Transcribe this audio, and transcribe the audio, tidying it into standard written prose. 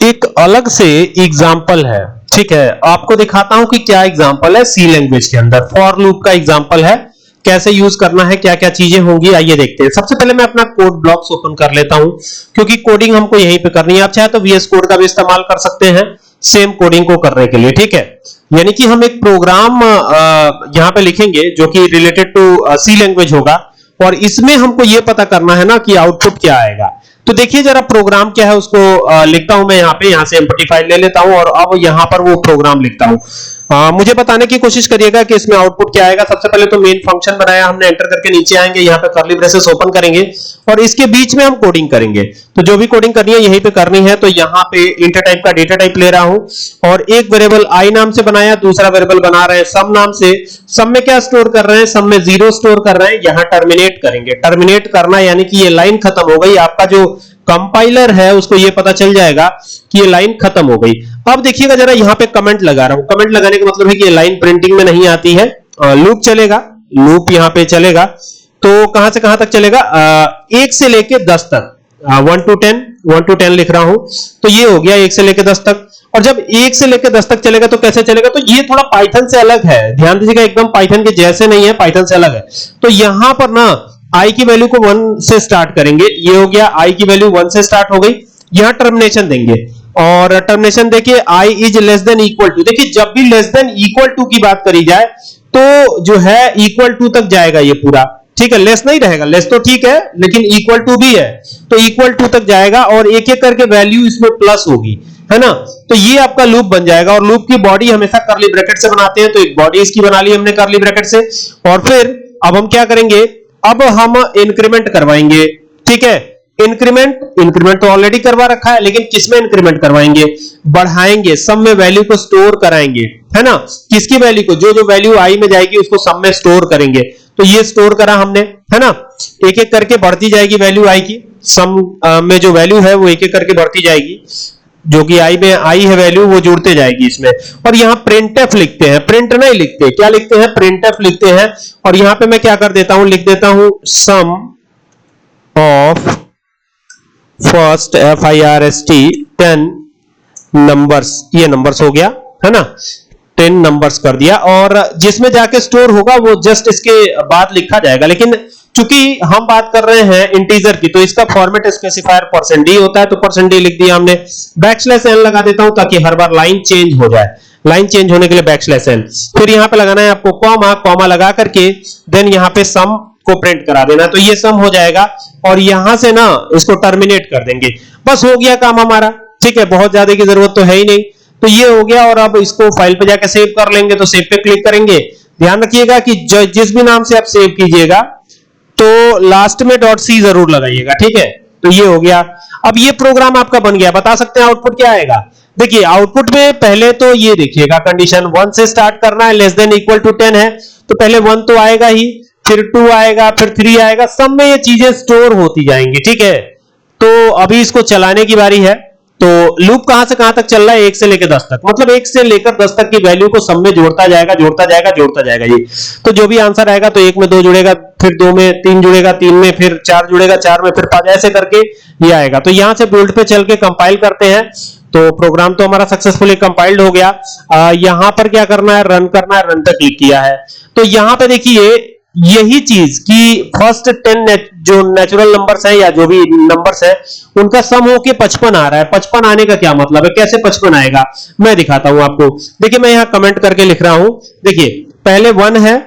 एक अलग से एग्जाम्पल है, ठीक है, आपको दिखाता हूं कि क्या एग्जाम्पल है सी लैंग्वेज के अंदर। फॉर लूप का एग्जाम्पल है, कैसे यूज करना है, क्या क्या चीजें होंगी, आइए देखते हैं। सबसे पहले मैं अपना कोड ब्लॉक्स ओपन कर लेता हूं, क्योंकि कोडिंग हमको यहीं पे करनी है। आप चाहे तो वीएस कोड का भी इस्तेमाल कर सकते हैं सेम कोडिंग को करने के लिए, ठीक है। यानी कि हम एक प्रोग्राम यहां पे लिखेंगे जो कि रिलेटेड टू सी लैंग्वेज होगा, और इसमें हमको ये पता करना है ना कि आउटपुट क्या आएगा। तो देखिए जरा प्रोग्राम क्या है, उसको लिखता हूं मैं यहाँ से एम्प्टी फाइल ले लेता हूं और अब यहां पर वो प्रोग्राम लिखता हूं। मुझे बताने की कोशिश करिएगा कि इसमें आउटपुट क्या आएगा। सबसे पहले तो मेन फंक्शन बनाया हमने, एंटर करके नीचे आएंगे, यहाँ पे कर्ली ब्रेसेस ओपन करेंगे और इसके बीच में हम कोडिंग करेंगे। तो जो भी कोडिंग करनी है यहीं पे करनी है। तो यहाँ पे इंटर टाइप का डेटा टाइप ले रहा हूं और एक वेरिएबल आई नाम से बनाया, दूसरा वेरिएबल बना रहे हैं सम नाम से। सम में क्या स्टोर कर रहे हैं, सम में 0 स्टोर कर रहे हैं। यहाँ टर्मिनेट करेंगे, टर्मिनेट करना यानी कि ये लाइन खत्म हो गई। आपका जो कंपाइलर है उसको ये पता चल जाएगा कि ये लाइन खत्म हो गई। अब देखिएगा जरा, यहाँ पे कमेंट लगा रहा हूं। कमेंट लगाने का मतलब है कि ये लाइन प्रिंटिंग में नहीं आती है। लूप चलेगा, लूप यहाँ पे चलेगा। तो कहां से कहां तक चलेगा, 1 से लेके 10 तक, 1 to 10 लिख रहा हूं। तो ये हो गया 1 से लेके 10 तक। और जब 1 से लेके 10 तक चलेगा तो कैसे चलेगा, तो ये थोड़ा पाइथन से अलग है। ध्यान दीजिएगा, एकदम पाइथन के जैसे नहीं है, पाइथन से अलग है। तो यहां पर ना आई की वैल्यू को 1 से स्टार्ट करेंगे। ये हो गया, आई की वैल्यू 1 से स्टार्ट हो गई। यहां टर्मिनेशन देंगे और टर्मिनेशन देखिए I is less than equal to. देखिए जब भी लेस देन इक्वल टू की बात करी जाए तो जो है इक्वल टू तक जाएगा ये पूरा, ठीक है। लेस नहीं रहेगा, लेस तो ठीक है लेकिन इक्वल टू भी है, तो इक्वल टू तक जाएगा और एक एक करके वैल्यू इसमें प्लस होगी, है ना। तो ये आपका लूप बन जाएगा और लूप की बॉडी हमेशा कर्ली ब्रैकेट से बनाते हैं। तो एक बॉडी इसकी बना ली हमने कर्ली ब्रैकेट से। और फिर अब हम क्या करेंगे, अब हम इंक्रीमेंट करवाएंगे, ठीक है। इंक्रीमेंट तो ऑलरेडी करवा रखा है, लेकिन किसमें इंक्रीमेंट करवाएंगे, बढ़ाएंगे, सम में वैल्यू को स्टोर कराएंगे, है ना। किसकी वैल्यू को, जो जो वैल्यू आई में जाएगी उसको सम में स्टोर करेंगे। तो ये स्टोर करा हमने, है ना। एक एक करके बढ़ती जाएगी वैल्यू आई की, सम में जो वैल्यू है वो एक एक करके बढ़ती जाएगी। जो कि आई में आई है वैल्यू वो जुड़ते जाएगी इसमें। और यहां प्रिंटफ लिखते हैं, प्रिंट नहीं लिखते, क्या लिखते हैं, प्रिंटफ लिखते हैं। और यहां पे मैं क्या कर देता हूं, लिख देता हूं सम ऑफ फर्स्ट FIRST 10 नंबर्स। ये नंबर्स हो गया, है ना, 10 नंबर्स कर दिया। और जिसमें जाके स्टोर होगा वो जस्ट इसके बाद लिखा जाएगा। लेकिन चूंकि हम बात कर रहे हैं इंटीजर की, तो इसका फॉर्मेट स्पेसिफायर %d होता है, तो %d लिख दिया हमने। बैकस्लैश n लगा देता हूं ताकि हर बार लाइन चेंज हो जाए। लाइन चेंज होने के लिए बैकस्लैश n। फिर यहां पे लगाना है आपको कॉमा, कॉमा लगा करके देन यहां पे सम को प्रिंट करा देना। तो ये सम हो जाएगा और यहां से ना इसको टर्मिनेट कर देंगे। बस हो गया काम हमारा, ठीक है। बहुत ज्यादा की जरूरत तो है ही नहीं। तो ये हो गया और अब इसको फाइल पे जाके सेव कर लेंगे। तो सेव पे क्लिक करेंगे। ध्यान रखिएगा कि जिस भी नाम से आप सेव कीजिएगा तो लास्ट में .c जरूर लगाइएगा, ठीक है। तो ये हो गया। अब ये प्रोग्राम आपका बन गया। बता सकते हैं आउटपुट क्या आएगा। देखिए आउटपुट में पहले तो ये देखिएगा, कंडीशन 1 से स्टार्ट करना है, लेस देन इक्वल टू 10 है, तो पहले 1 तो आएगा ही, फिर 2 आएगा, फिर 3 आएगा। सब में ये चीजें स्टोर होती जाएंगी, ठीक है। तो अभी इसको चलाने की बारी है। तो लूप कहां से कहां तक चल रहा है, 1 से लेकर 10 तक, मतलब 1 से लेकर 10 तक की वैल्यू को सब में जोड़ता जाएगा, जोड़ता जाएगा, जोड़ता जाएगा ये। तो जो भी आंसर आएगा तो 1 में 2 जुड़ेगा, फिर 2 में 3 जुड़ेगा, 3 में फिर 4 जुड़ेगा, 4 में फिर 5, ऐसे करके ये आएगा। तो यहां से बिल्ड पे चल के कंपाइल करते हैं। तो प्रोग्राम तो हमारा सक्सेसफुली कंपाइल्ड हो गया। यहां पर क्या करना है, रन करना है। रन पे क्लिक किया है। तो यहां पे देखिए यही चीज कि फर्स्ट 10 जो नेचुरल नंबर्स है या जो भी नंबर्स है उनका सम होके 55 आ रहा है। 55 आने का क्या मतलब है, कैसे 55 आएगा मैं दिखाता हूं आपको। देखिए मैं यहां कमेंट करके लिख रहा हूं। देखिए पहले 1 है,